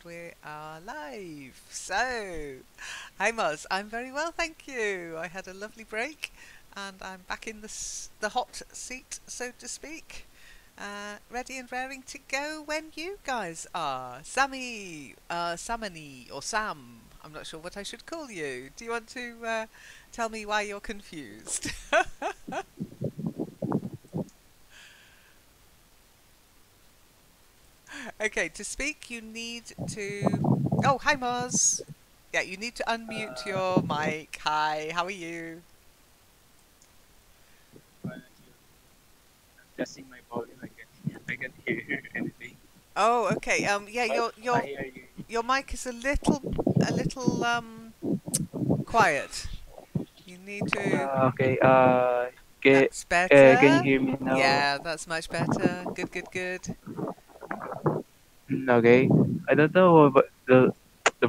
we are live. So, hi Moz, I'm very well, thank you. I had a lovely break and I'm back in the hot seat, so to speak. Ready and raring to go when you guys are. Sammy, Samani, or Sam, I'm not sure what I should call you. Do you want to tell me why you're confused? Okay, to speak you need to... Oh, hi Moz. Yeah, you need to unmute your mic. Hi, how are you? Well, adjusting my volume, I can hear anything. Oh, okay. Yeah, But your I your hear you. your mic is a little quiet. You need to... Okay. That's Can you better. hear me now? Yeah, that's much better. Good, good, good. Okay. I don't know, but the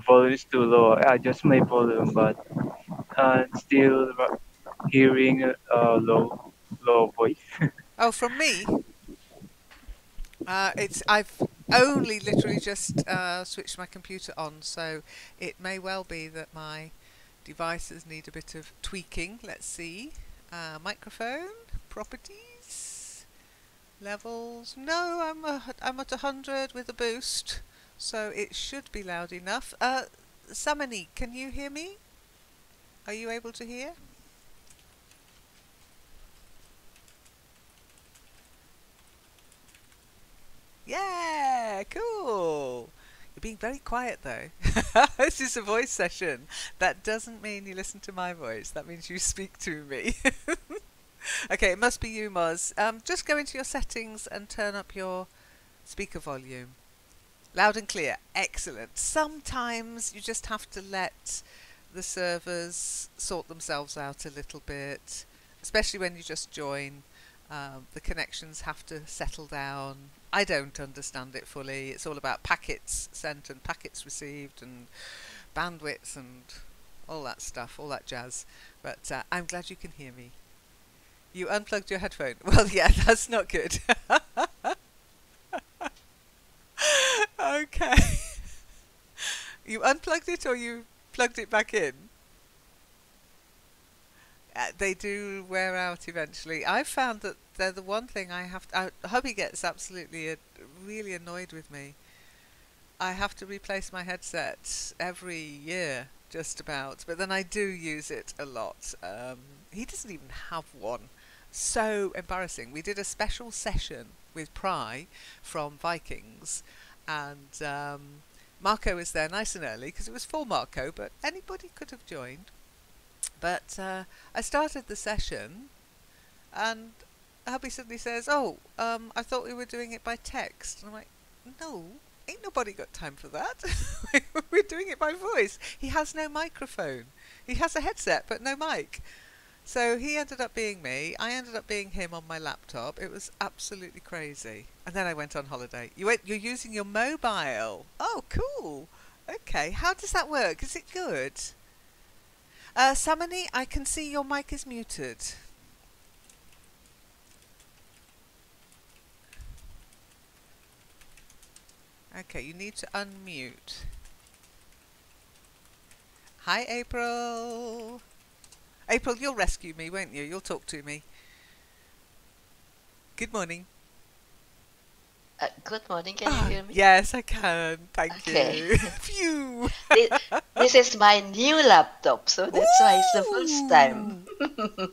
volume is too low. I adjust my volume, but still hearing low voice. Oh, from me? I've only literally just switched my computer on, so it may well be that my devices need a bit of tweaking. Let's see. Microphone, properties, levels. No, I'm at 100 with a boost, so it should be loud enough. Samani, can you hear me? Are you able to hear? Yeah, cool. You're being very quiet though. This is a voice session. That doesn't mean you listen to my voice. That means you speak to me. Okay, it must be you, Moz. Just go into your settings and turn up your speaker volume. Loud and clear. Excellent. Sometimes you just have to let the servers sort themselves out a little bit, especially when you just join. The connections have to settle down. I don't understand it fully. It's all about packets sent and packets received and bandwidths and all that stuff, all that jazz. But I'm glad you can hear me. You unplugged your headphone. Well, yeah, that's not good. Okay. You unplugged it or you plugged it back in? They do wear out eventually. I've found that they're the one thing I have to... hubby gets absolutely really annoyed with me. I have to replace my headset every year, just about. But then I do use it a lot. He doesn't even have one. So embarrassing. We did a special session with Pry from Vikings, and Marco was there nice and early because it was for Marco, but anybody could have joined. But I started the session, and hubby suddenly says, "Oh, I thought we were doing it by text." And I'm like, "No, ain't nobody got time for that. We're doing it by voice." He has no microphone. He has a headset, but no mic. So he ended up being me. I ended up being him on my laptop. It was absolutely crazy. And then I went on holiday. You're using your mobile. Oh, cool. Okay, how does that work? Is it good? Samani, I can see your mic is muted. Okay, you need to unmute. Hi, April. April, you'll rescue me, won't you? You'll talk to me. Good morning. Good morning. Can you hear me? Yes, I can. Thank Okay. you. Phew. This is my new laptop, so that's why it's the first time.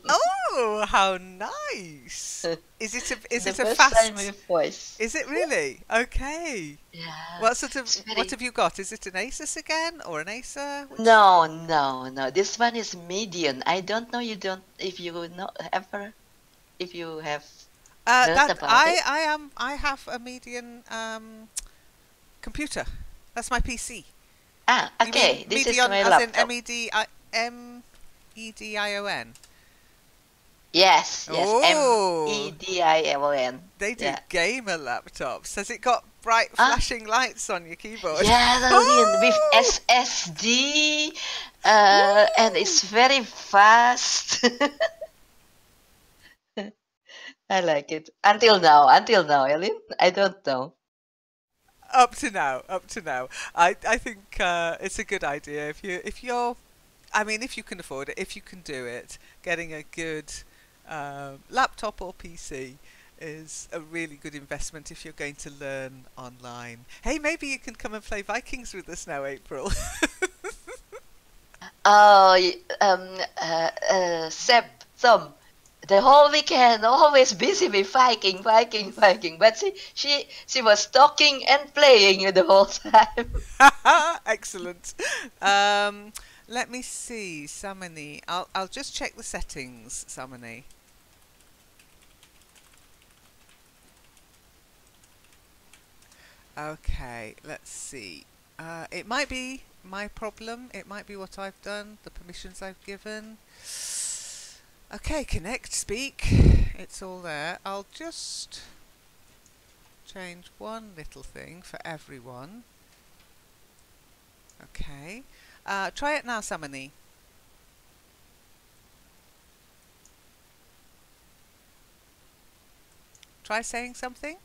Oh, how nice! Is it The a first fast? time with voice. Is it really? Okay. Yeah. What It's have you got? Is it an Asus again or an Acer? No. This one is medium. I don't know. If you know ever, if you have heard about it. I have a median computer. That's my PC. You Okay. mean This is median my as in laptop. MEDION? Yes. Oh, MEDION. they do Yeah. gamer laptops. Has it got bright flashing lights on your keyboard? Yeah, Oh! with SSD, and it's very fast. I like it. Until now, Ellen, I don't know. Up to now. I think it's a good idea if you're I mean, if you can afford it, if you can do it, getting a good laptop or PC is a really good investment if you're going to learn online. Hey, maybe you can come and play Vikings with us now, April. Oh, Sep, some the whole weekend always busy with Viking, Viking, Viking. But she was talking and playing the whole time. Excellent. Let me see, Samani. I'll just check the settings, Samani. Okay, let's see. It might be my problem. It might be what I've done, the permissions I've given. Okay, connect, speak. It's all there. I'll just change one little thing for everyone. Okay. Try it now, Samani. Try saying something.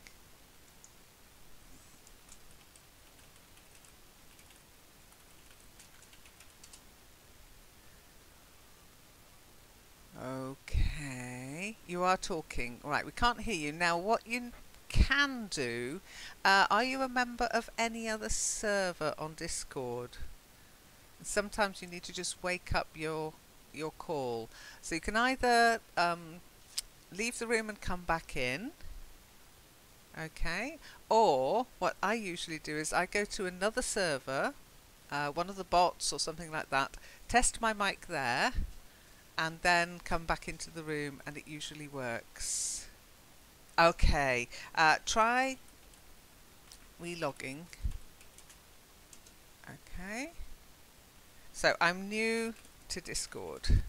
Okay, you are talking. Right, we can't hear you. Now, what you can do, are you a member of any other server on Discord? Sometimes you need to just wake up your call. So you can either leave the room and come back in, okay? Or what I usually do is I go to another server, one of the bots or something like that, test my mic there, and then come back into the room, and it usually works. Okay, try relogging. Okay, so I'm new to Discord,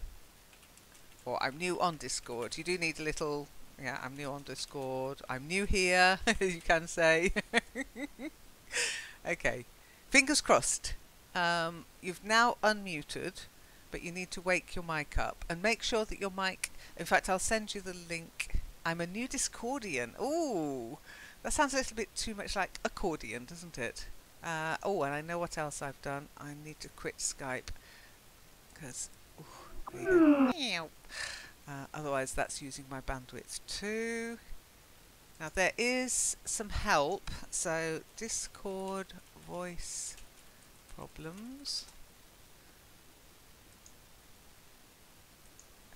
or I'm new on Discord. You do need a little, yeah, I'm new on Discord. I'm new here, you can say. Okay, fingers crossed. You've now unmuted, but you need to wake your mic up and make sure that your mic, in fact, I'll send you the link. I'm a new Discordian. Ooh, that sounds a little bit too much like accordion, doesn't it? Oh, and I know what else I've done. I need to quit Skype because otherwise that's using my bandwidth too. Now there is some help. So Discord voice problems.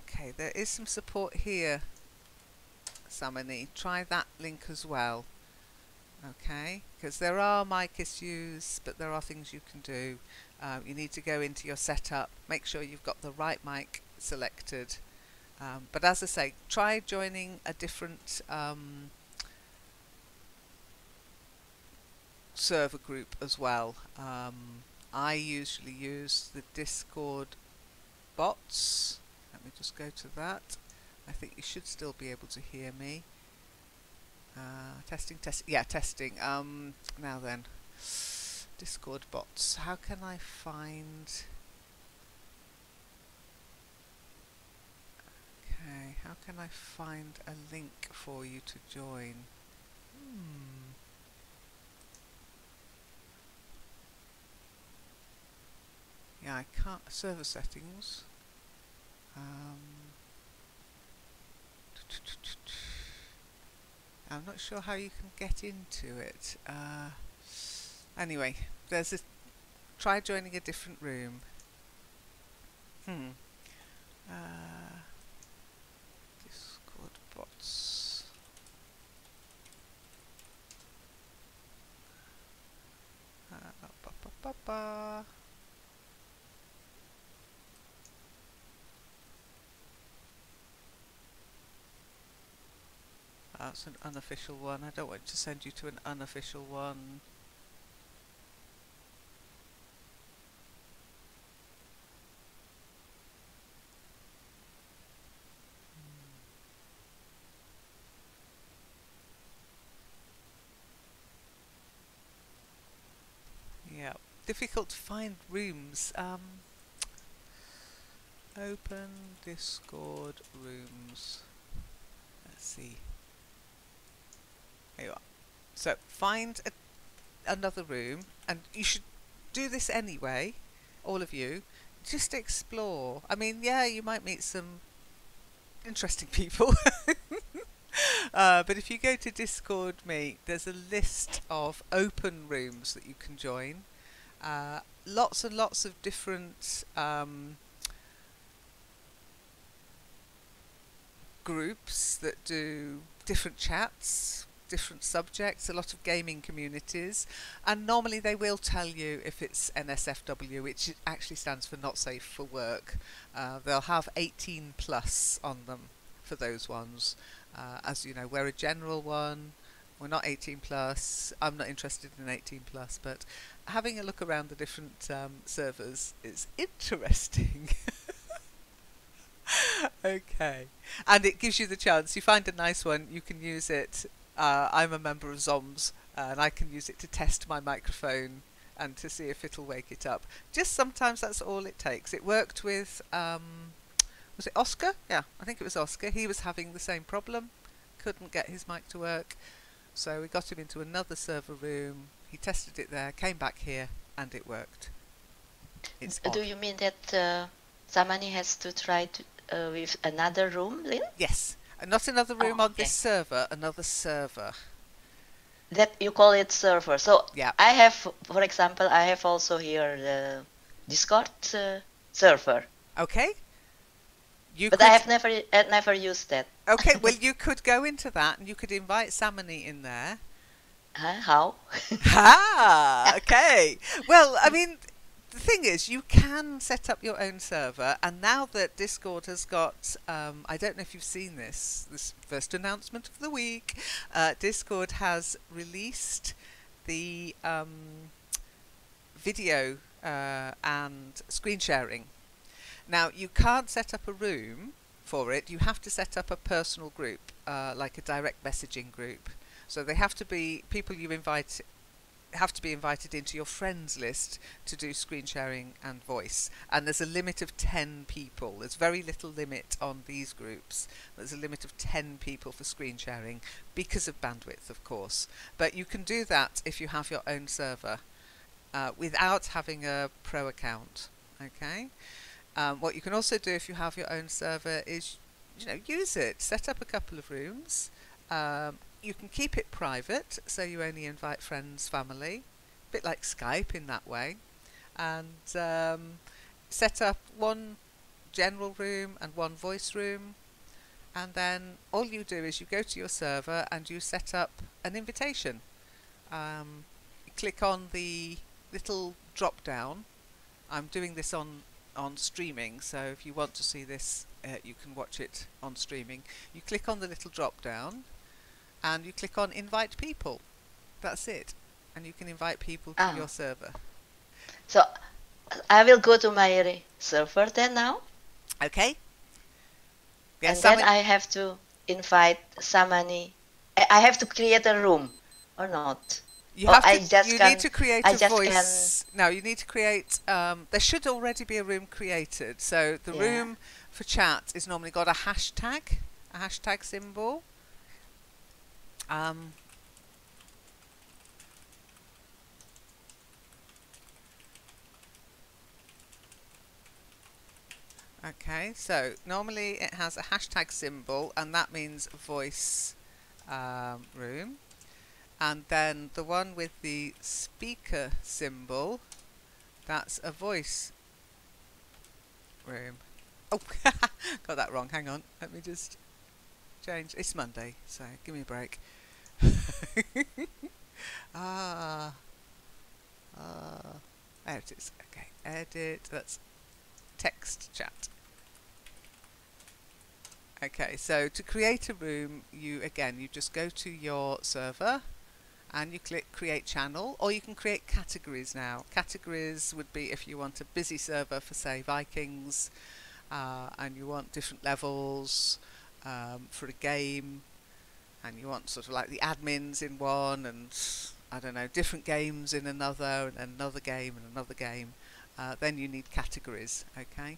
Okay, there is some support here, Samani. Try that link as well. Okay, because there are mic issues, but there are things you can do. You need to go into your setup, make sure you've got the right mic selected. But as I say, try joining a different server group as well. I usually use the Discord bots. Let me just go to that. I think you should still be able to hear me. Testing. Yeah, testing. Now then, Discord bots. How can I find? Okay, how can I find a link for you to join? Yeah, I can't. Server settings. I'm not sure how you can get into it. Anyway, there's a. Try joining a different room. Discord bots. Ba, ba, ba, ba. That's an unofficial one. I don't want to send you to an unofficial one. Yeah, difficult to find rooms. Open Discord rooms. Let's see. There you are. So find a another room, and you should do this anyway, all of you. Just explore. I mean, yeah, you might meet some interesting people. But if you go to Discord Meet, there's a list of open rooms that you can join. Lots and lots of different groups that do different chats, different subjects, a lot of gaming communities, and normally they will tell you if it's NSFW, which actually stands for Not Safe for Work. They'll have 18 plus on them for those ones. As you know, we're a general one. We're not 18 plus. I'm not interested in 18 plus, but having a look around the different servers is interesting. Okay, and it gives you the chance. You find a nice one, you can use it. I'm a member of ZOMS, and I can use it to test my microphone and to see if it'll wake it up. Just sometimes that's all it takes. It worked with, was it Oscar? Yeah, I think it was Oscar. He was having the same problem, couldn't get his mic to work, so we got him into another server room. He tested it there, came back here, and it worked. It's Do you mean that somebody has to try to with another room, Lynn? Yes, and not another room on this server, another server. That you call it server. So yeah. I have, for example, I have also here the Discord server. Okay. But I have never used that. Okay, well you could go into that and you could invite Samani in there. How? Okay. Well, I mean, the thing is, you can set up your own server, and now that Discord has got, I don't know if you've seen this first announcement of the week, Discord has released the video and screen sharing. Now, you can't set up a room for it, you have to set up a personal group, like a direct messaging group. So they have to be, people you invite have to be invited into your friends list to do screen sharing and voice, and there's a limit of 10 people. There's very little limit on these groups. There's a limit of 10 people for screen sharing because of bandwidth, of course, but you can do that if you have your own server without having a pro account. Okay, what you can also do if you have your own server is, you know, use it, set up a couple of rooms. You can keep it private, so you only invite friends, family, a bit like Skype in that way, and set up one general room and one voice room, and then all you do is you go to your server and you set up an invitation. You click on the little drop down. I'm doing this on streaming, so if you want to see this you can watch it on streaming. You click on the little drop down and you click on invite people. That's it, and you can invite people to your server. So I will go to my server then now. Okay. Yes, and then I have to invite somebody. I have to create a room or not? You have to, you need to create a voice. No, you need to create, there should already be a room created. So the room for chat is normally got a hashtag symbol. Okay, so normally it has a hashtag symbol, and that means voice room. And then the one with the speaker symbol, that's a voice room. Oh, got that wrong. Hang on. Let me just change. It's Monday, so give me a break. There it is. Okay, edit. That's text chat. Okay, so to create a room, you just go to your server and you click create channel, or you can create categories now. Categories would be if you want a busy server for, say, Vikings, and you want different levels for a game, and you want sort of like the admins in one, and I don't know, different games in another, and another game and another game. Then you need categories. Okay,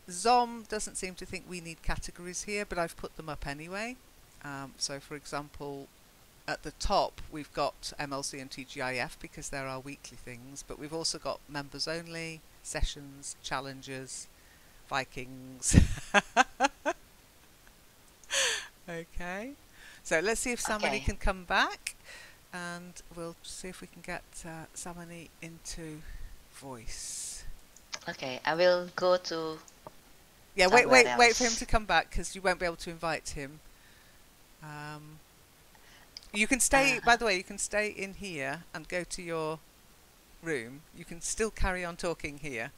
Zom doesn't seem to think we need categories here, but I've put them up anyway. So for example, at the top we've got MLC and TGIF because they're our weekly things, but we've also got members only, sessions, challenges, Vikings. Okay, so let's see if Samani can come back, and we'll see if we can get Samani into voice. Okay, I will go to. Yeah, wait for him to come back because you won't be able to invite him. You can stay. By the way, you can stay in here and go to your room. You can still carry on talking here,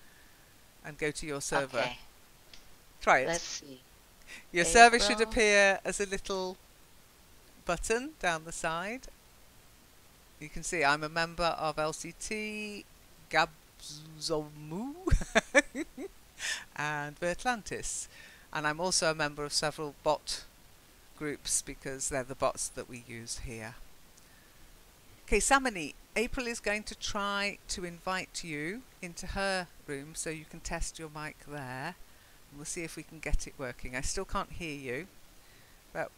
and go to your server. Okay. Try it. Let's see. Your server should appear as a little button down the side. You can see I'm a member of LCT, Gabzomu, and Vertlantis. And I'm also a member of several bot groups because they're the bots that we use here. Okay, Samani, April is going to try to invite you into her room so you can test your mic there. We'll see if we can get it working. I still can't hear you, but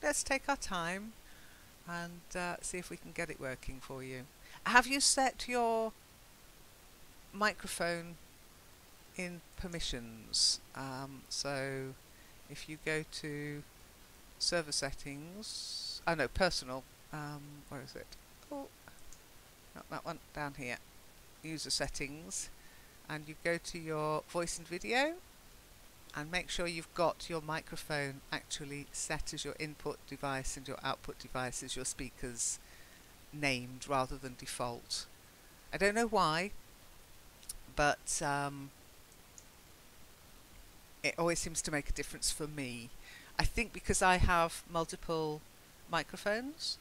let's take our time and see if we can get it working for you. Have you set your microphone in permissions? So if you go to server settings, personal, where is it? Oh, not that one, down here. User settings, and you go to your voice and video, and make sure you've got your microphone actually set as your input device and your output device as your speakers named rather than default. I don't know why, but it always seems to make a difference for me. I think because I have multiple microphones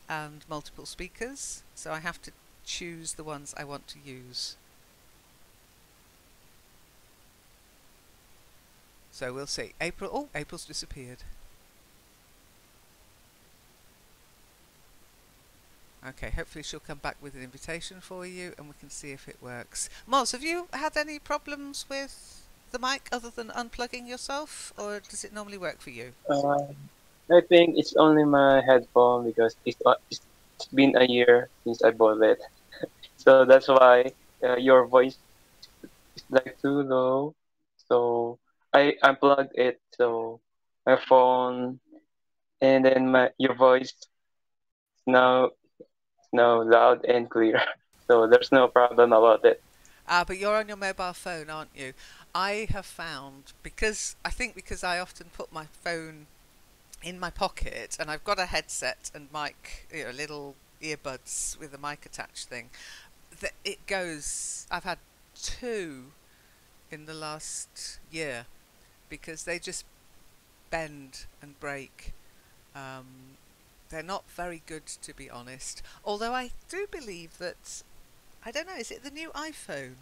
and multiple speakers, so I have to choose the ones I want to use. So we'll see. April's disappeared. Okay, hopefully she'll come back with an invitation for you and we can see if it works. Moz, have you had any problems with the mic other than unplugging yourself, or does it normally work for you? I think it's only my headphone because it's been a year since I bought it. So that's why your voice is like too low. So I unplugged it, so my phone, and then your voice is now loud and clear. So there's no problem about it. But you're on your mobile phone, aren't you? I have found, because I often put my phone in my pocket and I've got a headset and mic, little earbuds with a mic attached thing, that it goes. I've had 2 in the last year because they just bend and break. They're not very good, to be honest. Although I do believe that, I don't know, is it the new iPhone?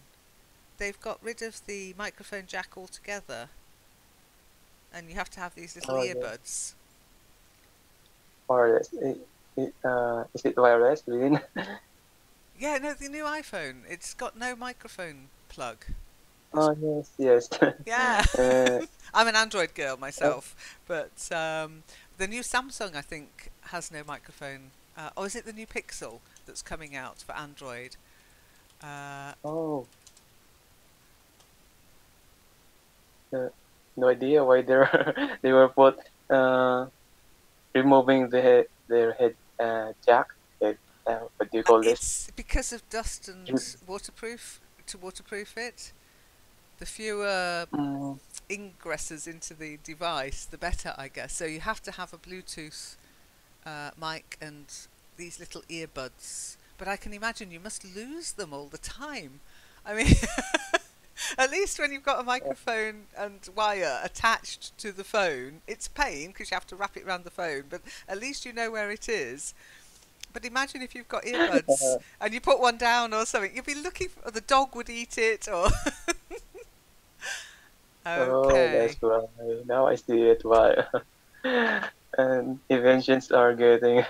They've got rid of the microphone jack altogether, and you have to have these little earbuds. Wireless. Is it wireless? Yeah, no, the new iPhone. It's got no microphone plug. Oh, yes. Yeah. I'm an Android girl myself, but the new Samsung, I think, has no microphone. Or is it the new Pixel that's coming out for Android? No idea why they were both removing their head jack. What do you call this? It's because of dust and waterproof. To waterproof it, the fewer ingresses into the device, the better, I guess. So you have to have a Bluetooth mic and these little earbuds. But I can imagine you must lose them all the time. I mean, at least when you've got a microphone and wire attached to the phone, it's a pain because you have to wrap it around the phone, but at least you know where it is. But imagine if you've got earbuds and you put one down or something, you'd be looking for, or the dog would eat it, or... Okay. Oh, that's why. Now I see it why. And inventions are getting...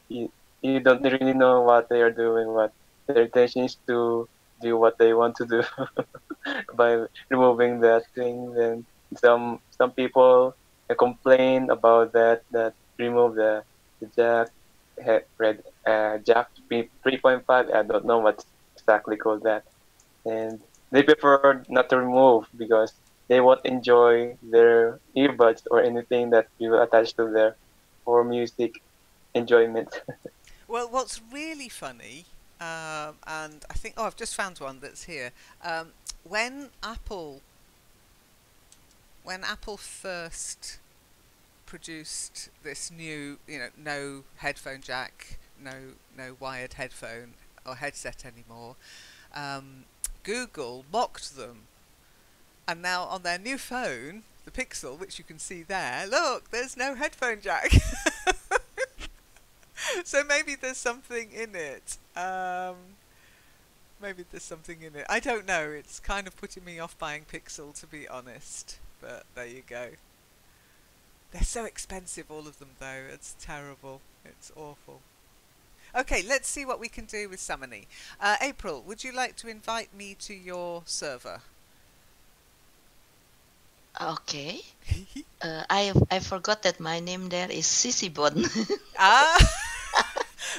you don't really know what they are doing, what their intention is to do what they want to do by removing that thing. Then some people complain about that remove the jack red jack 3.5. I don't know what's exactly called that, and they prefer not to remove because they won't enjoy their earbuds or anything that you attach to there for music enjoyment. Well, what's really funny, and I think, I've just found one that's here. Um, when Apple, when Apple first produced this new, no headphone jack, no wired headphone or headset anymore, Google mocked them, and now on their new phone, the Pixel, which you can see there, look, there's no headphone jack. So maybe there's something in it. Maybe there's something in it. I don't know. It's kind of putting me off buying Pixel, to be honest. But there you go. They're so expensive, all of them, though. It's terrible. It's awful. Okay, let's see what we can do with Samani. April, would you like to invite me to your server? Okay. I forgot that my name there is Sissy Bon.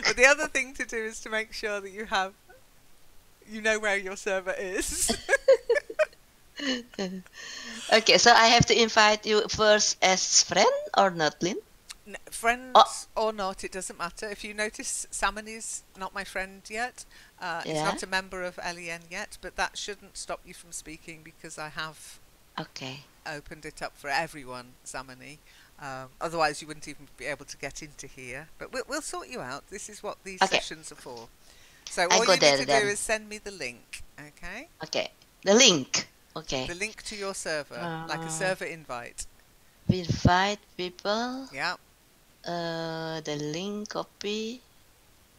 But the other thing to do is to make sure that you know where your server is. Okay, so I have to invite you first as friend or not, Lynn? No, friends or not, it doesn't matter. If you notice, Samani's not my friend yet. He's not a member of LEN yet, but that shouldn't stop you from speaking because I have opened it up for everyone, Samani. Otherwise, you wouldn't even be able to get into here. But we'll sort you out. This is what these sessions are for. So all you need to do is send me the link, okay? Okay, the link. Okay. The link to your server, like a server invite. We invite people. Yeah. The link copy.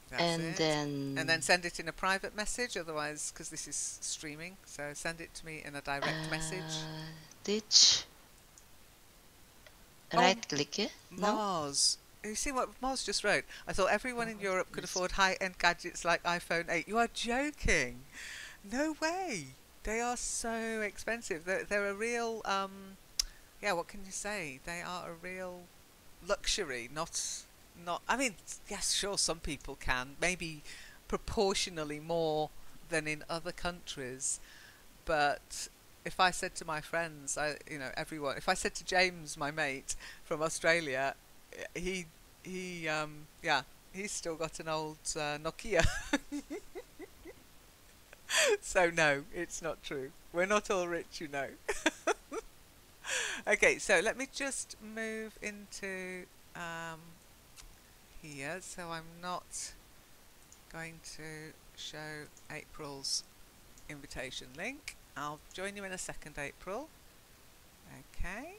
That's and then send it in a private message, otherwise, because this is streaming. So send it to me in a direct message. Ditch. Right click it. Mars. You see what Mars just wrote? I thought everyone in Europe could afford high-end gadgets like iPhone 8. You are joking. No way. They are so expensive. They're a real, what can you say? They are a real luxury, not, I mean, yes, sure, some people can, maybe proportionally more than in other countries, but if I said to my friends, everyone, if I said to James, my mate from Australia, he's still got an old Nokia. So no, it's not true. We're not all rich, you know. Okay, so let me just move into here, so I'm not going to show April's invitation link. I'll join you in a second, April. Okay.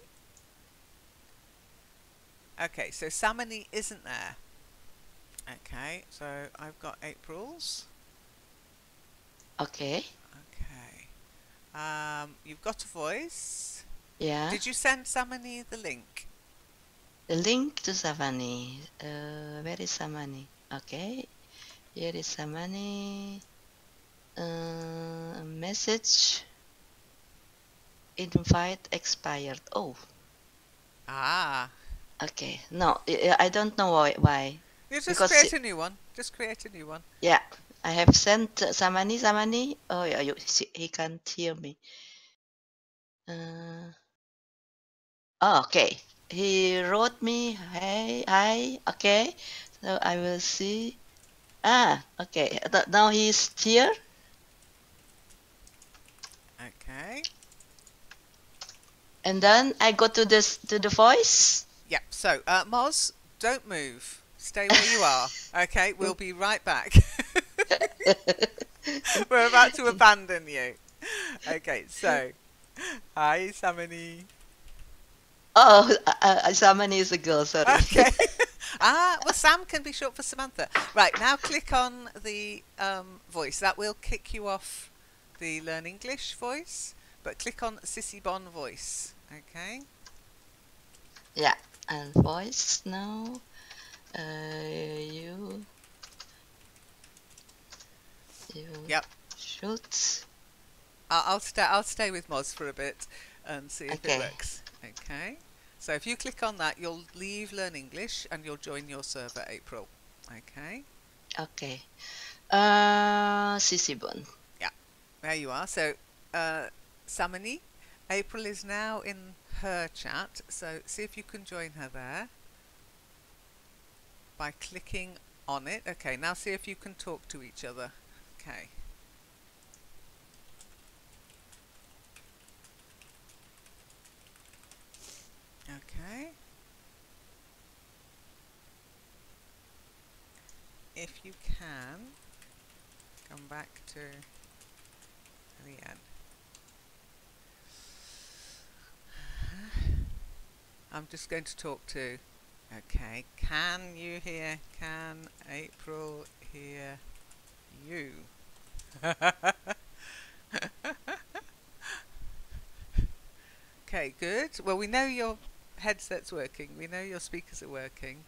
Okay, so Samani isn't there. Okay, so I've got April's. Okay. Okay. You've got a voice. Yeah. Did you send Samani the link? The link to Samani. Where is Samani? Okay. Here is Samani. Message. Invite expired. Oh. Ah. Okay. No, I don't know why. You just create a new one. Just create a new one. Yeah. I have sent Samani. Oh, yeah, he can't hear me. Okay. He wrote me, hey, hi, okay. So I will see. Okay. Now he's here. Okay. And then I go to the voice. Yep. So, Moz, don't move. Stay where you are. Okay. We'll be right back. We're about to abandon you. Okay. So, hi, Samani. Oh, Samani is a girl. Sorry. Okay. Well, Sam can be short for Samantha. Right. Now, click on the voice. That will kick you off the Learn English voice. But click on Sissy Bon voice. Okay. Yeah. And voice now. You yep. should. I'll stay with Moz for a bit and see if it works. Okay. So if you click on that, you'll leave Learn English and you'll join your server, April. Okay. Okay. Sisibon. Yeah, there you are. So, Samani, April is now in her chat, so see if you can join her there by clicking on it. Okay, now see if you can talk to each other. Okay. Okay. If you can, come back to the end. I'm just going to talk to. Okay, can you hear? Can April hear you? Okay, good. Well, we know your headset's working. We know your speakers are working.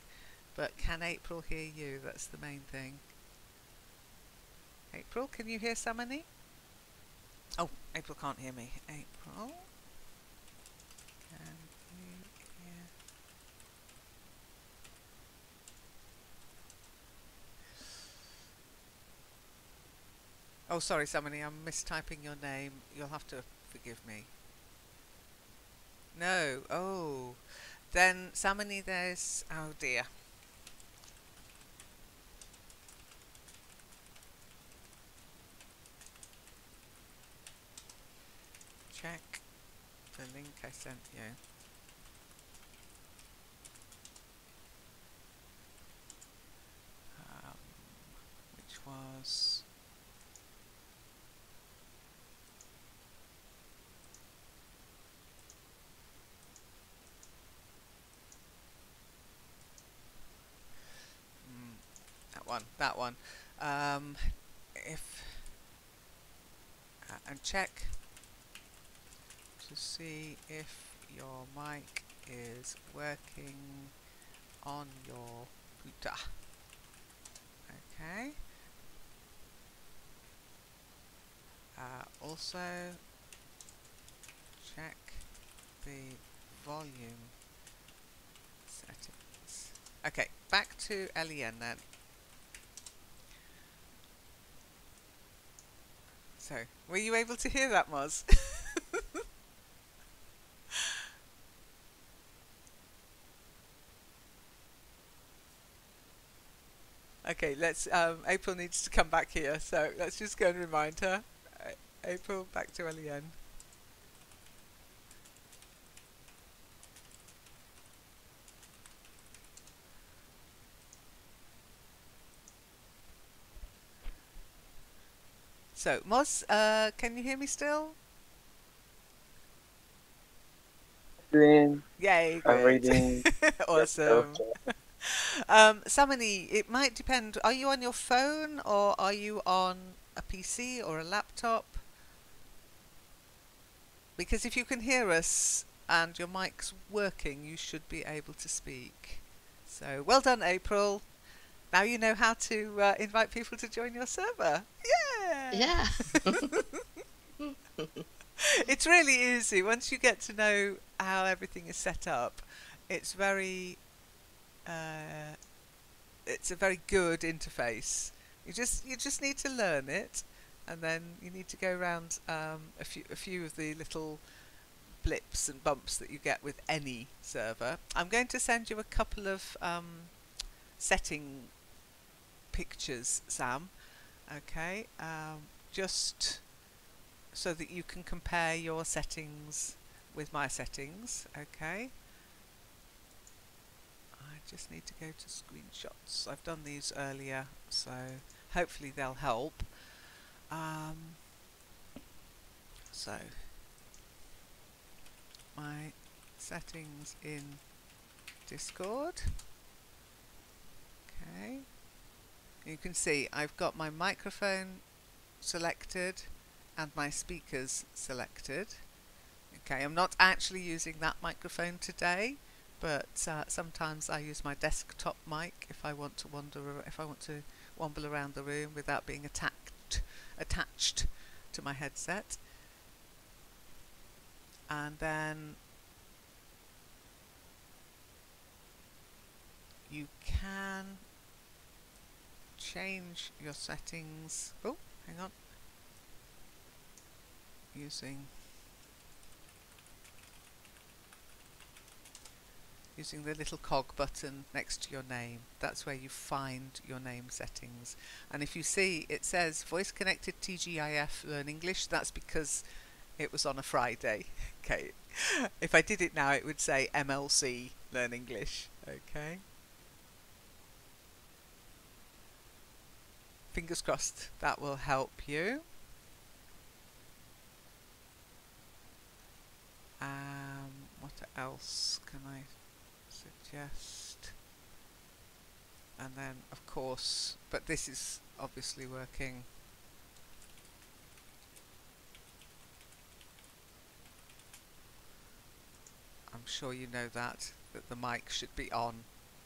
But can April hear you? That's the main thing. April, can you hear somebody? Oh, April can't hear me. April, can you hear? Oh, sorry, somebody, I'm mistyping your name. You'll have to forgive me. No. Oh. Then, Samani, there's... Oh, dear. Check the link I sent you. Which was... that one. If... and check to see if your mic is working on your computer. Okay. Also check the volume settings. Okay, back to LEN then. So, were you able to hear that, Moz? Okay, let's. April needs to come back here, so let's just go and remind her. April, back to LEN. So, Moz, can you hear me still? Doing. Yay, I'm great. reading. Awesome. Okay. Samani, it might depend. Are you on your phone or are you on a PC or a laptop? Because if you can hear us and your mic's working, you should be able to speak. So, well done, April. Now you know how to invite people to join your server. Yeah! Yeah. It's really easy. Once you get to know how everything is set up, it's very... it's a very good interface. You just need to learn it, and then you need to go around a few of the little blips and bumps that you get with any server. I'm going to send you a couple of setting pictures, Sam. Okay, just so that you can compare your settings with my settings. Okay. I just need to go to screenshots. I've done these earlier, so hopefully they'll help. So, my settings in Discord. Okay. You can see I've got my microphone selected and my speakers selected. Okay, I'm not actually using that microphone today, but sometimes I use my desktop mic if I want to wamble around the room without being attached to my headset. And then you can change your settings. Oh, hang on. Using the little cog button next to your name. That's where you find your name settings. And if you see it says voice connected TGIF Learn English, that's because it was on a Friday. Okay. If I did it now, it would say MLC Learn English. Okay. Fingers crossed that will help you. What else can I suggest? And then, of course, but this is obviously working. I'm sure you know that the mic should be on,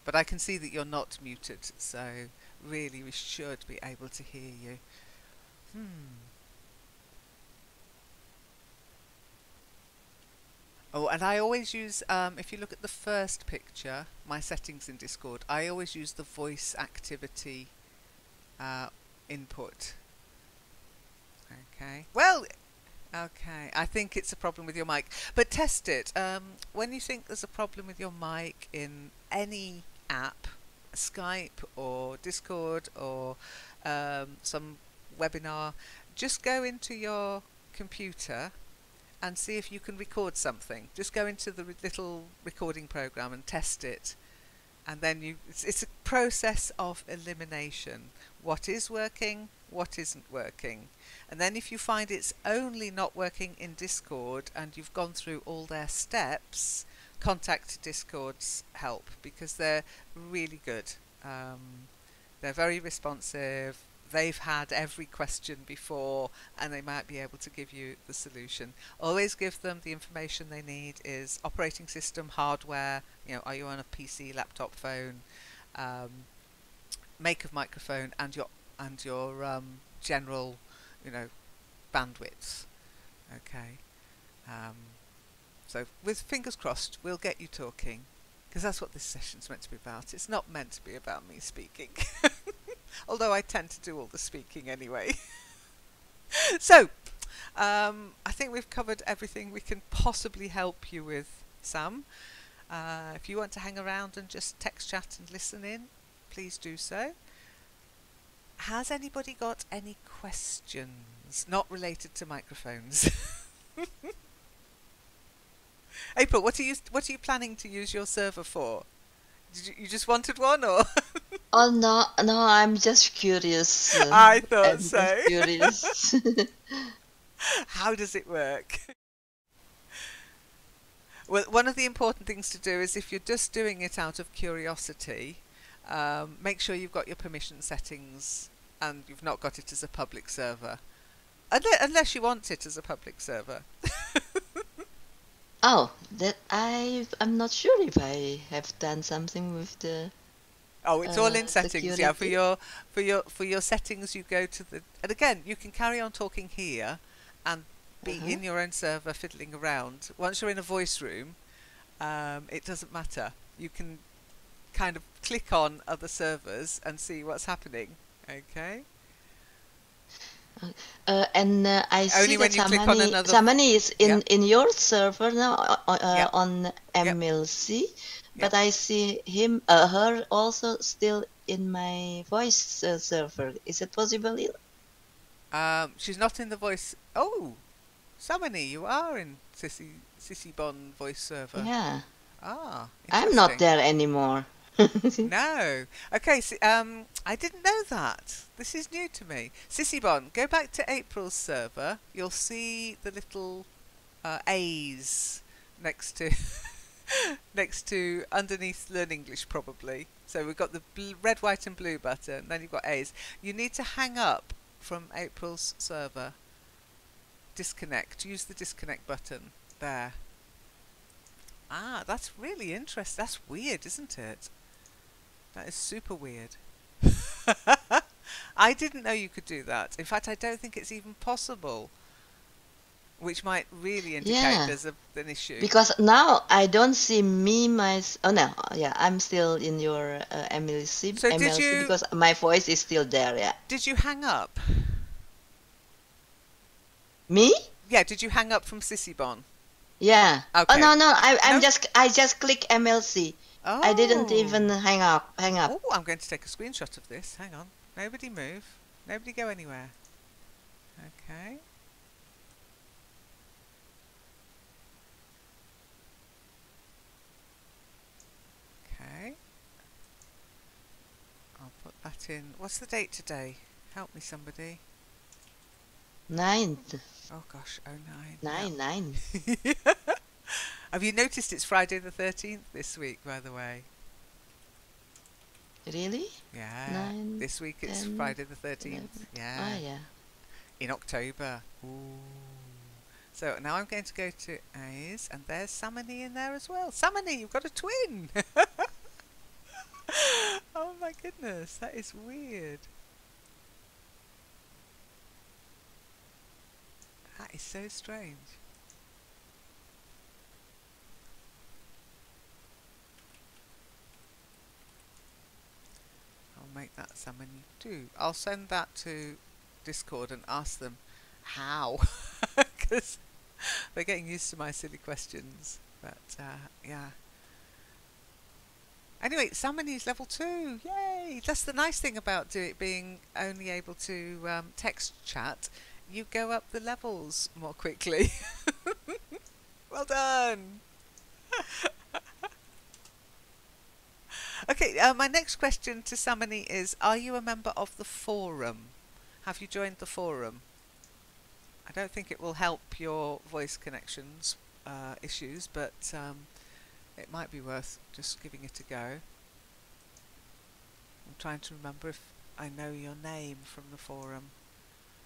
but I can see that you're not muted, so really we should be able to hear you. Oh, and I always use, if you look at the first picture, my settings in Discord, I always use the voice activity input. Okay. Well, okay. I think it's a problem with your mic, but test it. When you think there's a problem with your mic in any app, Skype or Discord or some webinar, just go into your computer and see if you can record something. Just go into the little recording program and test it. And then it's a process of elimination. What is working, what isn't working. And then if you find it's only not working in Discord and you've gone through all their steps, contact Discord's help, because they're really good. They're very responsive. They've had every question before and they might be able to give you the solution. Always give them the information they need is operating system, hardware, are you on a PC, laptop, phone, make of microphone and your general, bandwidth. Okay. So with fingers crossed, we'll get you talking, because that's what this session's meant to be about. It's not meant to be about me speaking. Although I tend to do all the speaking anyway. So, I think we've covered everything we can possibly help you with, Sam. If you want to hang around and just text chat and listen in, please do so. Has anybody got any questions not related to microphones? April, what are you planning to use your server for? You just wanted one, or? Oh no, I'm just curious. I thought I'm so. Just curious. How does it work? Well, one of the important things to do is, if you're just doing it out of curiosity, make sure you've got your permission settings and you've not got it as a public server. Unless you want it as a public server. Oh, I'm not sure if I have done something with the. Oh, it's all in settings. Security. Yeah, for your settings, you go to the, and again, you can carry on talking here and be in your own server fiddling around. Once you're in a voice room, it doesn't matter. You can kind of click on other servers and see what's happening. Okay. And I see Only when that you click on another. Samani is in your server now on MLC, but I see her also still in my voice server. Is it possible? She's not in the voice. Oh, Samani, you are in Sissy Bon voice server. Yeah. Ah, I'm not there anymore. No. Okay, so, I didn't know that. This is new to me. Sissy Bon, go back to April's server. You'll see the little A's next to underneath Learn English, probably. So we've got the red, white and blue button, then you've got A's. You need to hang up from April's server. Disconnect. Use the disconnect button there. Ah, that's really interesting. That's weird, isn't it? That is super weird. I didn't know you could do that. In fact, I don't think it's even possible. which might really indicate Yeah. there's an issue. Because now I don't see me, oh no, yeah, I'm still in your MLC, So did MLC you because my voice is still there, yeah. did you hang up? Me? Yeah, did you hang up from Sissybon? Yeah. Oh Okay. no, No? I just click MLC. Oh. I didn't even hang up. Oh, I'm going to take a screenshot of this. Hang on. Nobody move. Nobody go anywhere. Okay. Okay. I'll put that in. What's the date today? Help me, somebody. 9th. Oh gosh, 09. 9. Have you noticed it's Friday the 13th this week, by the way? Really? Yeah. 9, This week it's 10, Friday the 13th. 11. Yeah. Ah, yeah. In October. Ooh. So now I'm going to go to A's, and there's Samani in there as well. Samani, you've got a twin! Oh my goodness, that is weird. That is so strange. I'll make that Samani too. I'll send that to Discord and ask them how, because they're getting used to my silly questions. But yeah. Anyway, Samani's level 2. Yay! That's the nice thing about it being only able to text chat. You go up the levels more quickly. Well done. Okay, my next question to Samani is, are you a member of the forum? Have you joined the forum? I don't think it will help your voice connections issues, but it might be worth just giving it a go. I'm trying to remember if I know your name from the forum.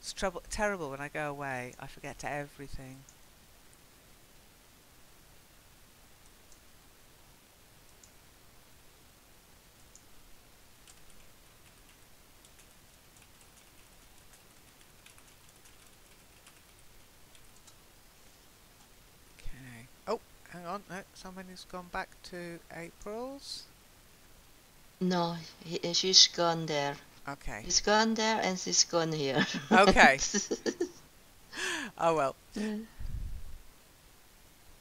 It's terrible when I go away. I forget everything. Okay. Oh, hang on. No, somebody's gone back to April's. No, she's gone there. Okay. She's gone there and she's gone here. Okay. Oh well. Yeah.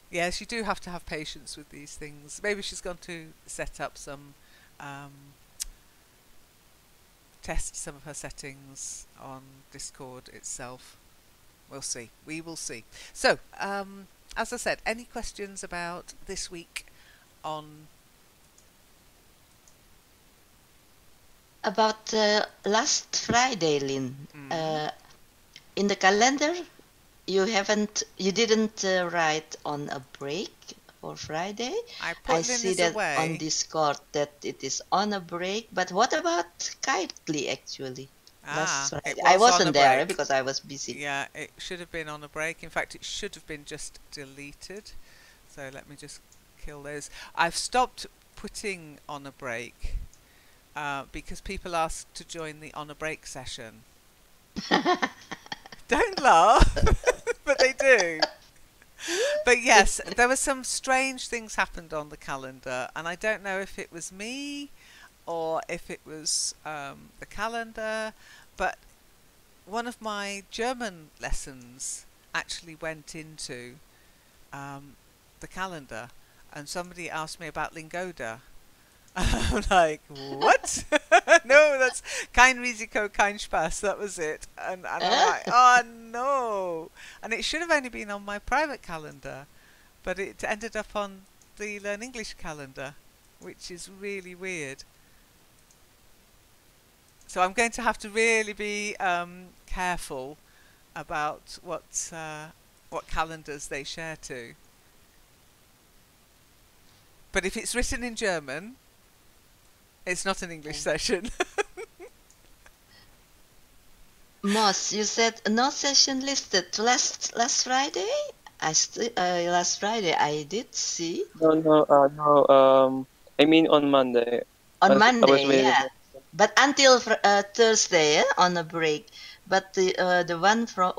Yes, you do have to have patience with these things. Maybe she's gone to set up some test some of her settings on Discord itself. We'll see. We will see. So, as I said, any questions about this week on... About last Friday, Lynn. In the calendar, you didn't write on a break for Friday. I see that on Discord that it is on a break. But what about Kitely actually? Last Friday. I wasn't there because I was busy. Yeah, it should have been on a break. In fact, it should have been just deleted. So let me just kill those. I've stopped putting on a break because people ask to join the on a break session. Don't laugh, but they do. But yes, there were some strange things happened on the calendar, and I don't know if it was me or if it was the calendar, but one of my German lessons actually went into the calendar, and somebody asked me about Lingoda. I'm like, what? No, that's kein Risiko, kein Spaß. That was it. And I'm like, oh no. And it should have only been on my private calendar, but it ended up on the Learn English calendar, which is really weird. So I'm going to have to really be careful about what calendars they share to. But if it's written in German, it's not an English session. Moss, you said no session listed last Friday. Last Friday I did see. No. I mean on Monday. On Monday, yeah. But until Thursday, on a break. But the one for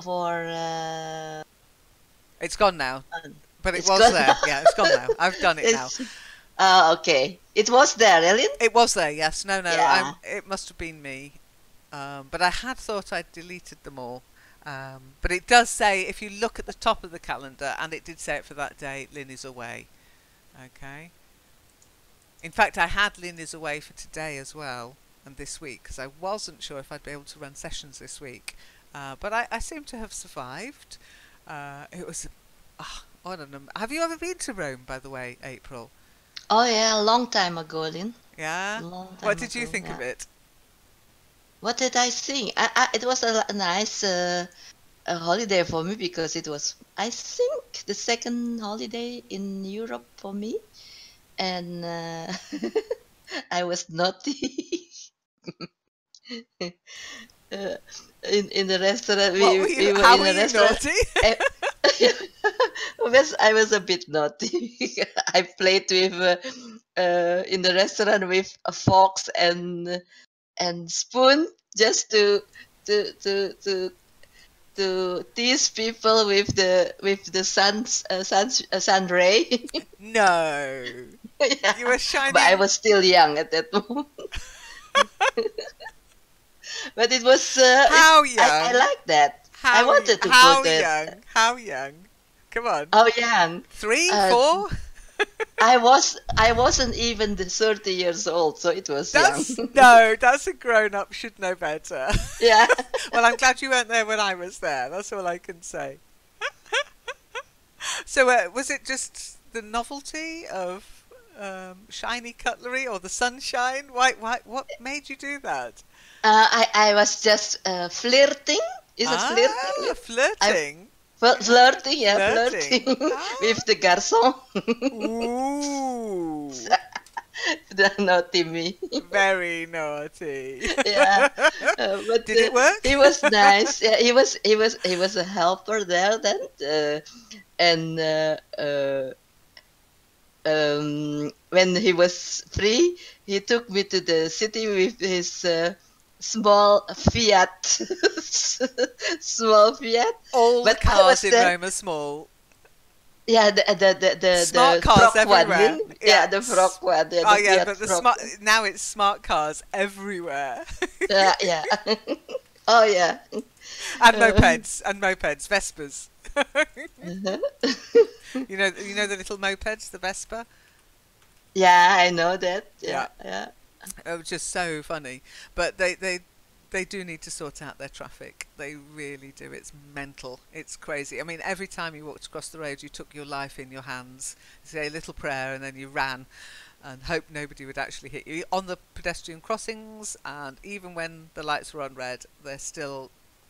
It's gone now, Um, but it it's was gone. there. Yeah, it's gone now. I've done it now. It's okay. It was there, Ellen? It was there. Yes. No. Yeah. It must have been me. But I had thought I'd deleted them all. But it does say, if you look at the top of the calendar, and it did say it for that day, Lynn is away. Okay. In fact, I had Lynn is away for today as well, and this week, because I wasn't sure if I'd be able to run sessions this week. But I seem to have survived. It was, I don't know. Have you ever been to Rome, by the way, April? Oh yeah, a long time ago, Lynn. Yeah? Long time What did you ago, think of yeah. it? What did I think? It was a nice a holiday for me because it was, I think, the second holiday in Europe for me, and I was naughty. In the restaurant, What were you? we were How in were a you restaurant. naughty? I was a bit naughty. I played with in the restaurant with forks and spoon just to to to to tease people with the sun ray. No. Yeah. You were But I shining. was still young at that moment. But it was How I young? like that. I wanted to How put it. young? How young? Come on. Oh, young. 3, Uh, 4? I wasn't even the 30 years old, so it was young. That's a grown up should know better. Yeah. Well, I'm glad you weren't there when I was there. That's all I can say. So, was it just the novelty of shiny cutlery or the sunshine? What made you do that? I was just flirting. Is it flirting? Ah, I flirting. flirting, yeah, Flirting. flirting Ah. with the garçon. Ooh. The naughty me. Very naughty. Yeah, but Did it work? he was nice. Yeah, he was a helper there then, and when he was free, he took me to the city with his small Fiat, small Fiat. All But the I was cars in there. Rome are small. Yeah, Smart the cars frog one. everywhere. Yeah, the frog one. Yeah, Oh the yeah, Fiat but the frog. smart now it's smart cars everywhere. Yeah. Oh yeah. And mopeds, Vespas. Uh-huh. You know the little mopeds, the Vespa. Yeah, I know that. Yeah. It was just so funny. But they do need to sort out their traffic. They really do. It's mental. It's crazy. I mean, every time you walked across the road, you took your life in your hands, say a little prayer, and then you ran and hoped nobody would actually hit you on the pedestrian crossings. And even when the lights were on red,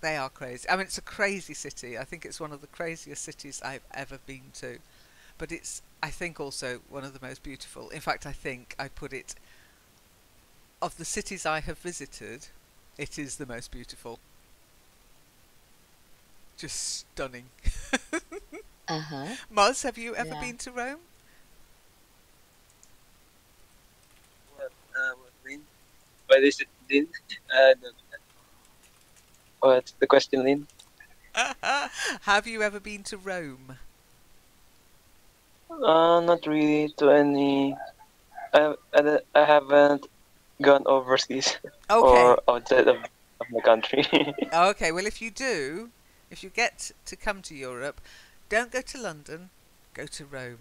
they are crazy. I mean, it's a crazy city. I think it's one of the craziest cities I've ever been to. But it's, I think, also one of the most beautiful. In fact, I think I put it, of the cities I have visited, it is the most beautiful. Just stunning. Uh-huh. Moz, have you ever Yeah. been to Rome? What Lin? What is it, Lin? No. What's the question, Lin? Have you ever been to Rome? Not really to any. I haven't gone overseas Okay. or outside of my country. Okay, well, if you get to come to Europe, don't go to London, go to Rome.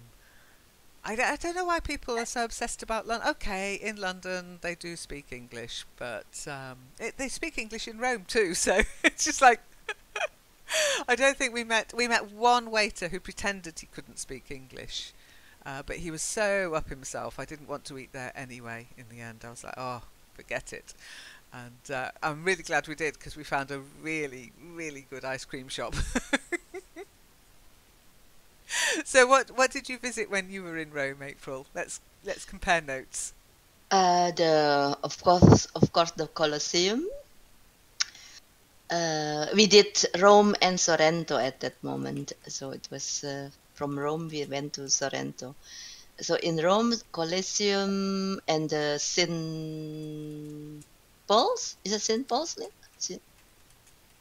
I don't know why people are so obsessed about London. Okay, in London they do speak English, but they speak English in Rome too, so it's just like, I don't think we met one waiter who pretended he couldn't speak English, but he was so up himself, I didn't want to eat there anyway in the end. I was like, oh, forget it. And I'm really glad we did, because we found a really, really good ice cream shop. So what did you visit when you were in Rome, April? Let's compare notes. Of course the Colosseum. We did Rome and Sorrento at that moment, so it was from Rome we went to Sorrento. So in Rome, Colosseum and St. Paul's. Is it St. Paul's?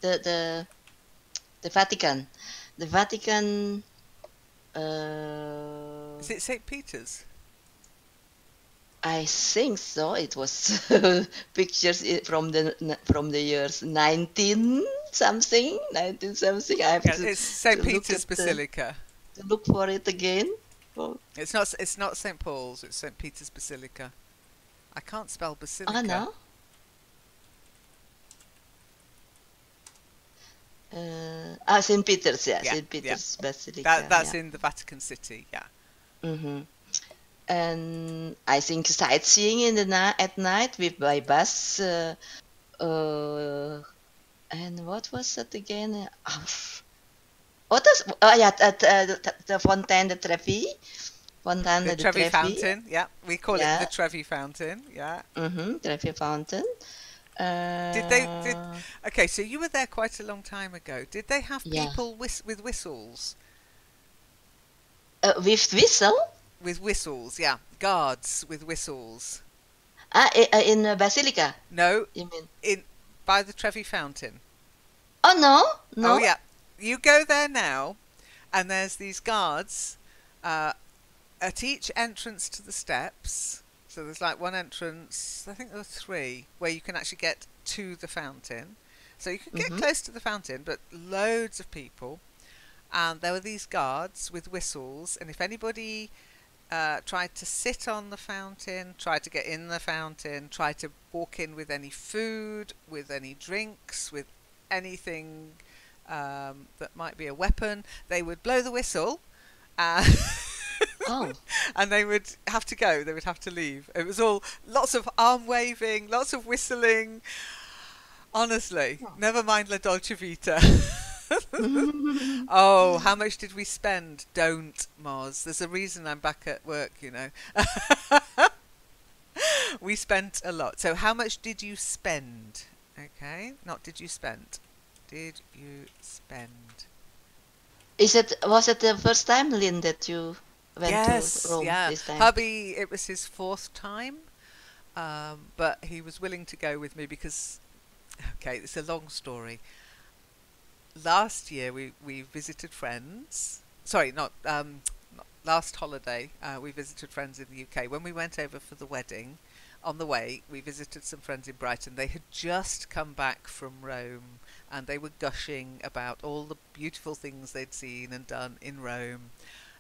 The Vatican. The Vatican Is it St. Peter's? I think so. It was pictures from the years 19 something, 19 something. I have Yeah, it's St. to look Peter's at Basilica. to look for it again. Oh, It's not St. Paul's, it's St. Peter's Basilica. I can't spell basilica. no. St. Peter's, yeah, Yeah, St. Peter's Basilica. That's yeah. in the Vatican City, yeah. Mm-hmm. And I think sightseeing in the at night with by bus. And what was that again? What is? Oh yeah, the Fontaine de Trevi. Fontaine The de Trevi Trevi. Fountain, yeah. We call Yeah. it the Trevi Fountain, yeah. Trevi Fountain. Okay, so you were there quite a long time ago. Did they have Yeah. people with whistles? With whistle? With whistles, yeah. Guards with whistles. In Basilica? No, You mean? by the Trevi Fountain. Oh no. Oh yeah. You go there now, and there's these guards at each entrance to the steps. So there's like one entrance, I think there are three, where you can actually get to the fountain. So you can get close to the fountain, but loads of people. And there were these guards with whistles, and if anybody tried to sit on the fountain, tried to get in the fountain, tried to walk in with any food, with any drinks, with anything that might be a weapon, they would blow the whistle. Oh. And they would have to go. They would have to leave. It was all lots of arm waving, lots of whistling. Honestly, never mind La Dolce Vita. Oh, how much did we spend? Don't, Moz. There's a reason I'm back at work, you know. We spent a lot. So how much did you spend? Okay, not did you spend. Did you spend? Was it the first time, Lynn, that you went to Rome this time? Hubby, it was his 4th time, but he was willing to go with me because, okay, it's a long story. Last year we visited friends. Sorry, not last holiday. We visited friends in the UK. When we went over for the wedding, on the way we visited some friends in Brighton. They had just come back from Rome, and they were gushing about all the beautiful things they'd seen and done in Rome.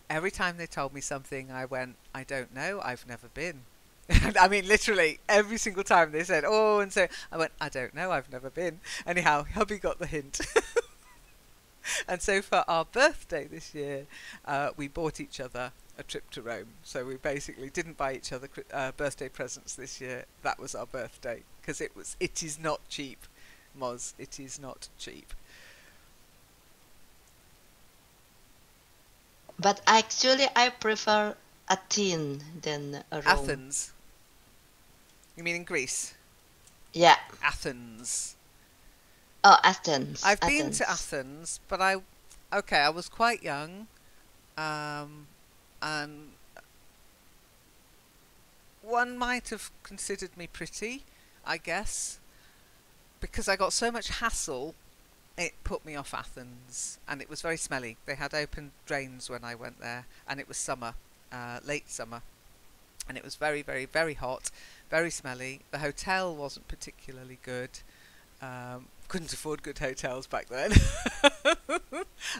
Every time they told me something, I went, I don't know, I've never been. I mean, literally, every single time they said, oh, and so I went, I don't know, I've never been. Anyhow, hubby got the hint. And so for our birthday this year, we bought each other a trip to Rome. So we basically didn't buy each other birthday presents this year. That was our birthday, because it is not cheap, Moz. It is not cheap. But actually, I prefer Athens than Rome. Athens. You mean in Greece? Yeah. Athens. Oh, Athens. I've been to Athens, but I was quite young, and one might have considered me pretty, I guess, because I got so much hassle. It put me off Athens, and it was very smelly. They had open drains when I went there, and it was summer, late summer, and it was very, very, very hot, very smelly. The hotel wasn't particularly good. Couldn't afford good hotels back then.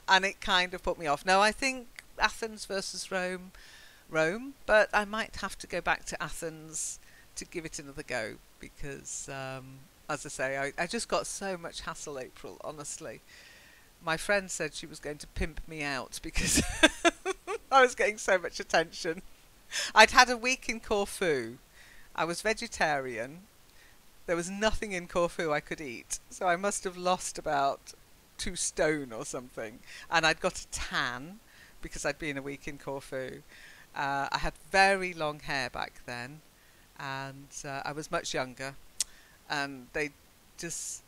And it kind of put me off. No, I think Athens versus Rome, but I might have to go back to Athens to give it another go, because as I say, I just got so much hassle, April, honestly. My friend said she was going to pimp me out because I was getting so much attention. I'd had a week in Corfu. I was vegetarian. There was nothing in Corfu I could eat, so I must have lost about 2 stone or something. And I'd got a tan because I'd been a week in Corfu. I had very long hair back then, and I was much younger, and they just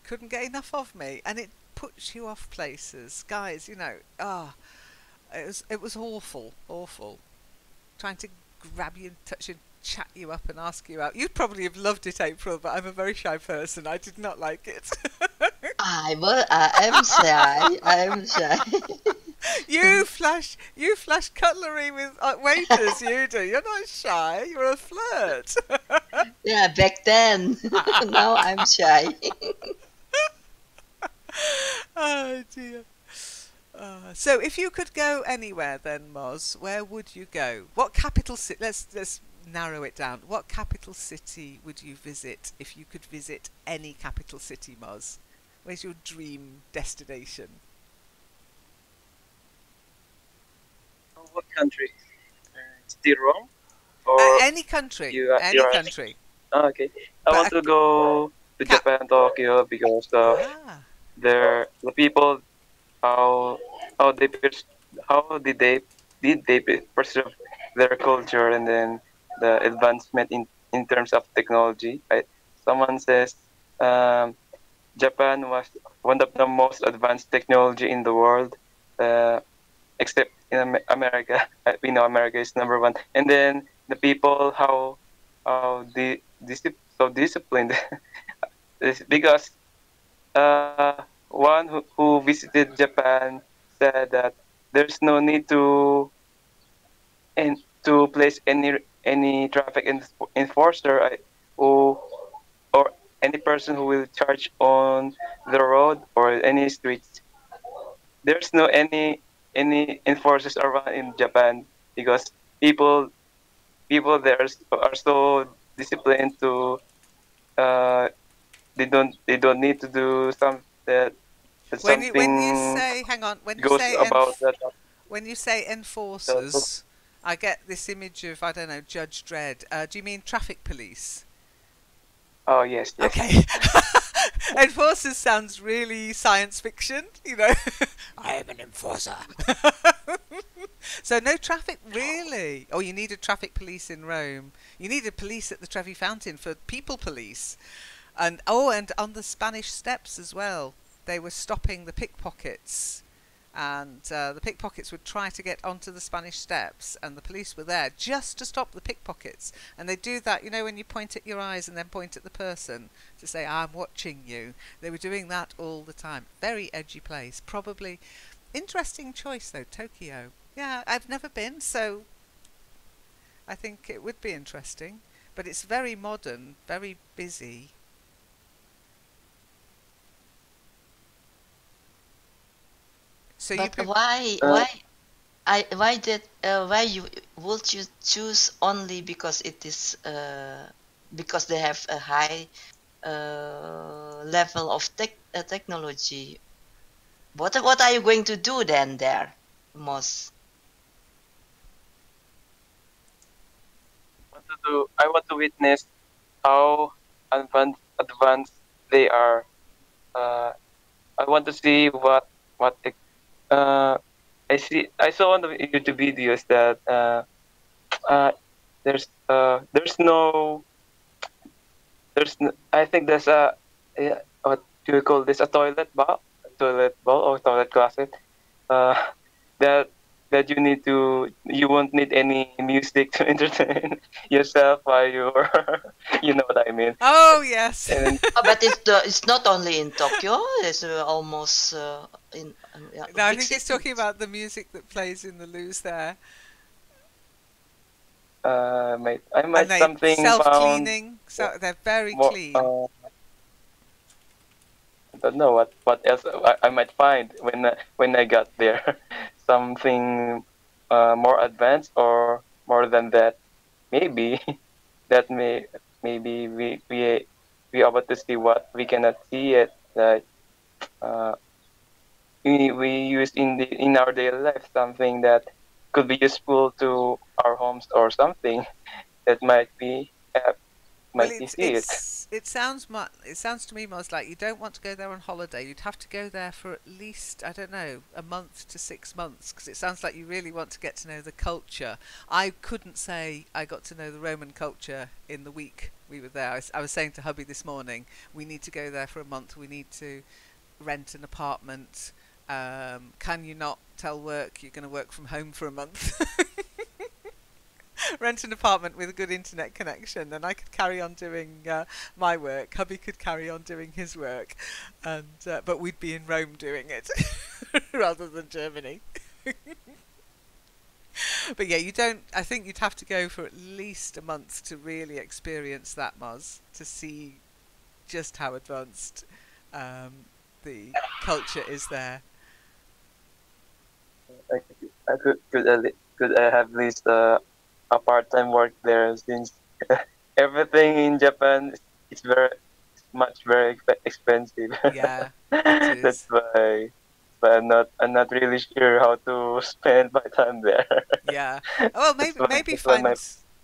couldn't get enough of me. And it puts you off places, guys. You know, it was awful. Trying to grab you and touch you, chat you up and ask you out. You'd probably have loved it, April, but I'm a very shy person. I did not like it. I'm shy. You flash cutlery with waiters. You do. You're not shy. You're a flirt. Yeah, back then. Now I'm shy. Oh dear. So if you could go anywhere, then Moz, where would you go? What capital city? Let's narrow it down. What capital city would you visit if you could visit any capital city, Moz? Where's your dream destination? What country? Still wrong? Or Any country. Any you're country. okay. I But want to go to Japan, Tokyo, because ah, the people, how how they pers- how did they preserve their culture, and then the advancement in terms of technology. Right? Someone says Japan was one of the most advanced technology in the world, uh, except in America. We know America is number one, and then the people, how so disciplined. Because one who visited Japan said that there's no need to place any traffic enforcer, who or any person who will charge on the road or any streets. There's no any enforcers around in Japan, because people people there are so disciplined to uh, they don't need to do that when you something say hang on, goes about that. when you say So, enforcers, I get this image of I don't know Judge Dredd. Do you mean traffic police? oh yes, yes. Okay. Enforcers sounds really science fiction, you know. I am an enforcer. So no traffic, really? Oh, you need a traffic police in Rome. You need a police at the Trevi Fountain for people police. And and on the Spanish Steps as well. They were stopping the pickpockets. And the pickpockets would try to get onto the Spanish Steps, and the police were there just to stop the pickpockets. And they do that, you know, when you point at your eyes and then point at the person to say, I'm watching you. They were doing that all the time. Very edgy place. Probably interesting choice, though, Tokyo. Yeah, I've never been, so I think it would be interesting. But it's very modern, very busy. So But you Uh, why you would you choose only because it is because they have a high level of technology? What are you going to do then there, Moss? I want to witness how advanced they are. Uh, I want to see what uh, I saw on the YouTube videos that uh, there's no I think there's a, yeah, what do you call this, a toilet bowl or toilet closet, uh, that you won't need any music to entertain yourself while you're you know what I mean. Oh, yes. And But it's not only in Tokyo. It's almost in yeah, No, I big think he's city. talking about the music that plays in the loos there. I And might they something found self-cleaning, so they're very more. clean. I don't know what else I might find when I got there. Something more advanced or more than that. Maybe that maybe we able to see what we cannot see it, that uh, we use in our daily life, something that could be useful to our homes, or something that Well, might be see it. it sounds to me most like you don't want to go there on holiday. You'd have to go there for at least, I don't know, a month to 6 months, because it sounds like you really want to get to know the culture. I couldn't say I got to know the Roman culture in the week we were there. I was saying to hubby this morning, we need to go there for a month. We need to rent an apartment. Can you not tell work you're going to work from home for a month? Rent an apartment with a good internet connection, and I could carry on doing my work. Hubby could carry on doing his work, and but we'd be in Rome doing it rather than Germany. But yeah, you don't. I think you'd have to go for at least a month to really experience that, Moz, to see just how advanced um, the culture is there. I, could I have at least a part-time work there since everything in Japan is very expensive. Yeah, it That's is. why. But I'm not really sure how to spend my time there. Yeah. Well, maybe That's why my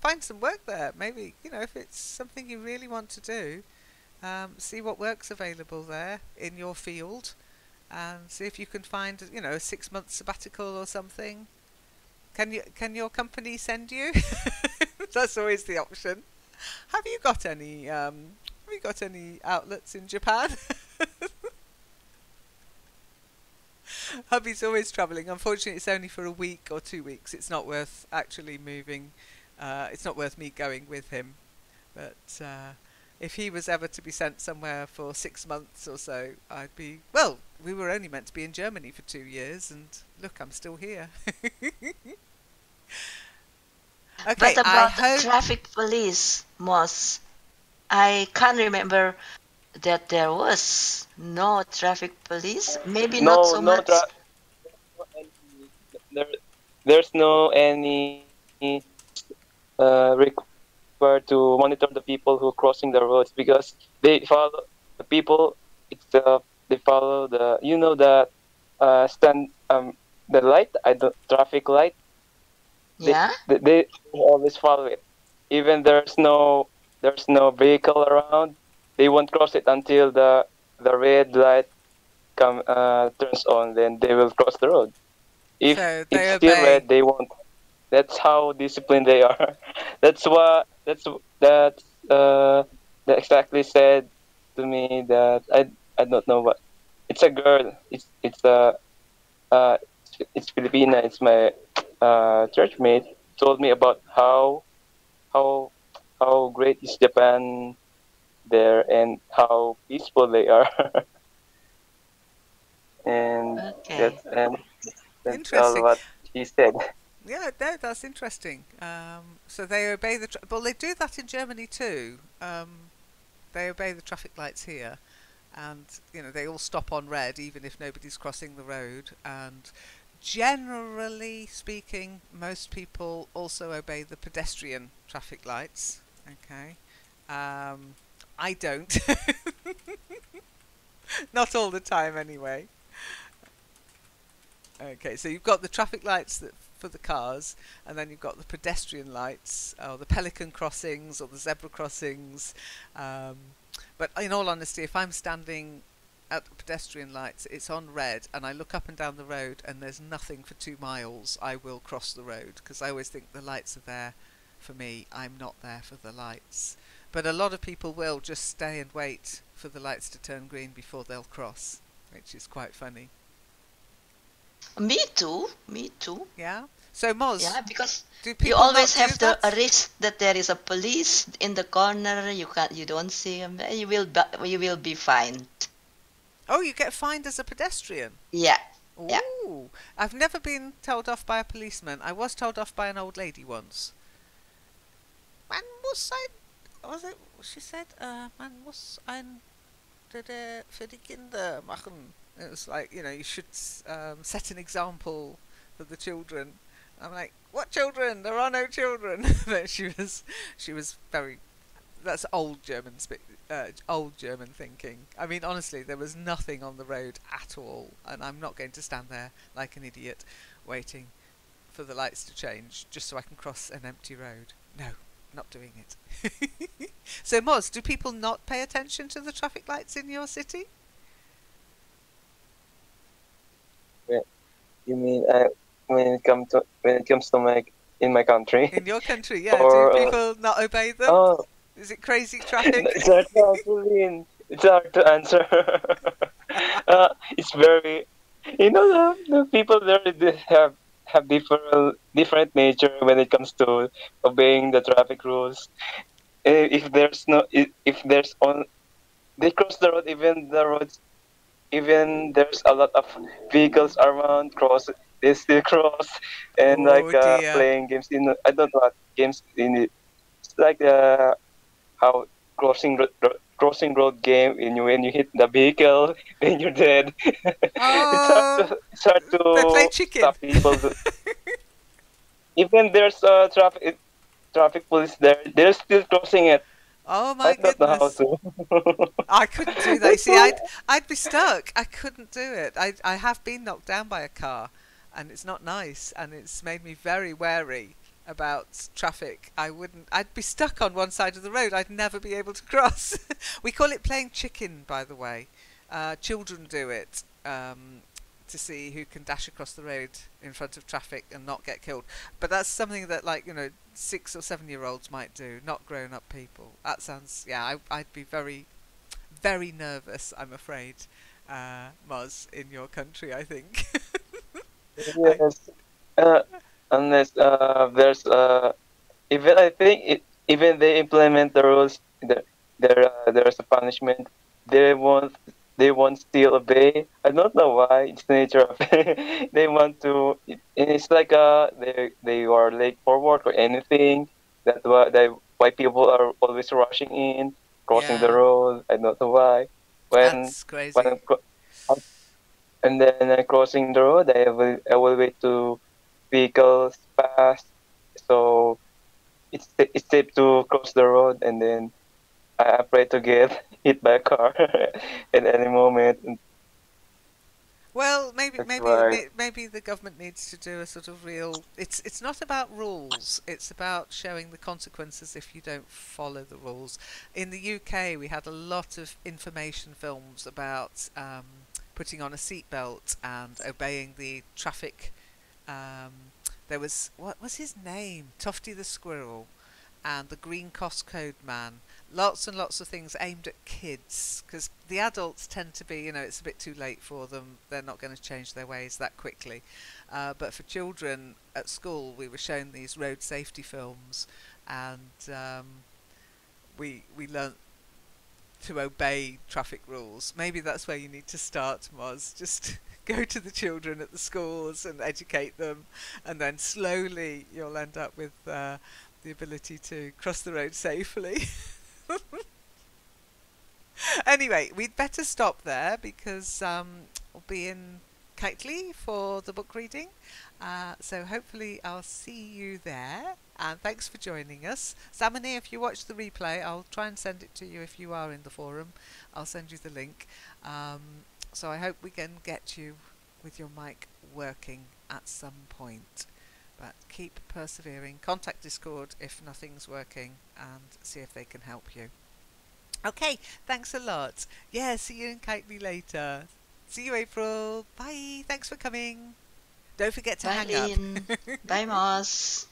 find some work there. Maybe if it's something you really want to do, see what work's available there in your field, and see if you can find a 6 month sabbatical or something. Can your company send you? That's always the option. Have you got any outlets in Japan? Hubby's always travelling. Unfortunately, it's only for a week or 2 weeks. It's not worth actually moving. It's not worth me going with him. But if he was ever to be sent somewhere for 6 months or so, I'd be. Well, we were only meant to be in Germany for 2 years, and look, I'm still here. Okay, But I about the hope. traffic police, Moss, I can't remember that there was no traffic police. Maybe not no so no much. tra- there there's no any required to monitor the people who crossing the roads because they follow the people. They follow that stand the light. I don't traffic light. Yeah? They always follow it. Even there's no vehicle around. They won't cross it until the red light turns on. Then they will cross the road. If So it's they still obey. red, they won't. That's how disciplined they are. That's what that exactly said to me that I don't know what. It's a girl. Uh it's Filipina. It's my church mate. Told me about how how great is Japan there and how peaceful they are. and Okay. that's all Interesting. what she said. Yeah, no, that's interesting. So they obey well, they do that in Germany too. They obey the traffic lights here, and they all stop on red even if nobody's crossing the road. And generally speaking, most people also obey the pedestrian traffic lights. Okay, I don't. Not all the time, anyway. Okay, so you've got the traffic lights for the cars, and then you've got the pedestrian lights, or the pelican crossings, or the zebra crossings. Um, but in all honesty, if I'm standing at the pedestrian lights, it's on red, and I look up and down the road, and there's nothing for 2 miles, I will cross the road, because I always think the lights are there for me. I'm not there for the lights. But a lot of people will just stay and wait for the lights to turn green before they'll cross, which is quite funny. Me too. Me too. Yeah. So Moz, Yeah, because do you people always not do have the that? risk that there is a police in the corner. You don't see him. You will be fined. Oh, you get fined as a pedestrian. Yeah. Yeah. Ooh, I've never been told off by a policeman. I was told off by an old lady once. Man muss ein, was it? She said, man muss ein für die Kinder machen. It was like, you should set an example for the children. I'm like, what children? There are no children. But she was very. That's old German thinking. I mean, honestly, there was nothing on the road at all, and I'm not going to stand there like an idiot, waiting for the lights to change just so I can cross an empty road. No, not doing it. So, Moz, do people not pay attention to the traffic lights in your city? You mean when it comes to my in my country? In your country, yeah. Do or people not obey them? oh, Is it crazy traffic? it's hard to answer. It's hard to answer. It's very, the people there they have different nature when it comes to obeying the traffic rules. If there's no, if there's on, they cross the road even the roads even there's a lot of vehicles around cross, they still cross and Oh dear. playing games in I don't know what games in it. It's like how crossing road game and when you hit the vehicle then you're dead. Oh, It's hard they play to chicken. stop people. Even there's traffic police there. They're still crossing it. Oh I my don't know how goodness. to. I couldn't do that. You see, I'd be stuck. I couldn't do it. I have been knocked down by a car, and it's not nice, and it's made me very wary about traffic. I'd be stuck on one side of the road. I'd never be able to cross. We call it playing chicken, by the way. Children do it. To see who can dash across the road in front of traffic and not get killed. But that's something that, like, 6 or 7 year olds might do, not grown up people. That sounds, yeah, I'd be very, very nervous, I'm afraid, Moz, in your country, I think. I, Yes. Uh, Unless there's even I think even they implement the rules there's a punishment they won't still obey. I don't know why. It's the nature of they want to. It's like they are late for work or anything. Why people are always rushing in, crossing the yeah, road. I don't know why. When that's when crazy. and then crossing the road, I will wait to vehicles pass. So it's safe to cross the road, and then I pray to get hit by a car at any moment. And Well, maybe that's maybe why. maybe the government needs to do a sort of real. It's not about rules. It's about showing the consequences if you don't follow the rules. In the UK, we had a lot of information films about putting on a seatbelt and obeying the traffic. Um, there was, what was his name? Tufty the Squirrel and the Green Code Man. Lots and lots of things aimed at kids because the adults tend to be, it's a bit too late for them. They're not going to change their ways that quickly. But for children at school, we were shown these road safety films, and we learnt to obey traffic rules. Maybe that's where you need to start, Moz. Just go to the children at the schools and educate them, and then slowly you'll end up with the ability to cross the road safely. Anyway, we'd better stop there because we'll be in Kitely for the book reading. So hopefully I'll see you there. And thanks for joining us. Samani, if you watch the replay, I'll try and send it to you if you are in the forum. I'll send you the link. So I hope we can get you with your mic working at some point. But keep persevering. Contact Discord if nothing's working and see if they can help you. Okay, thanks a lot. Yeah, see you in Kitely later. See you, April. Bye. Thanks for coming. Don't forget to Bye, hang up. Lynn. Bye, Moss.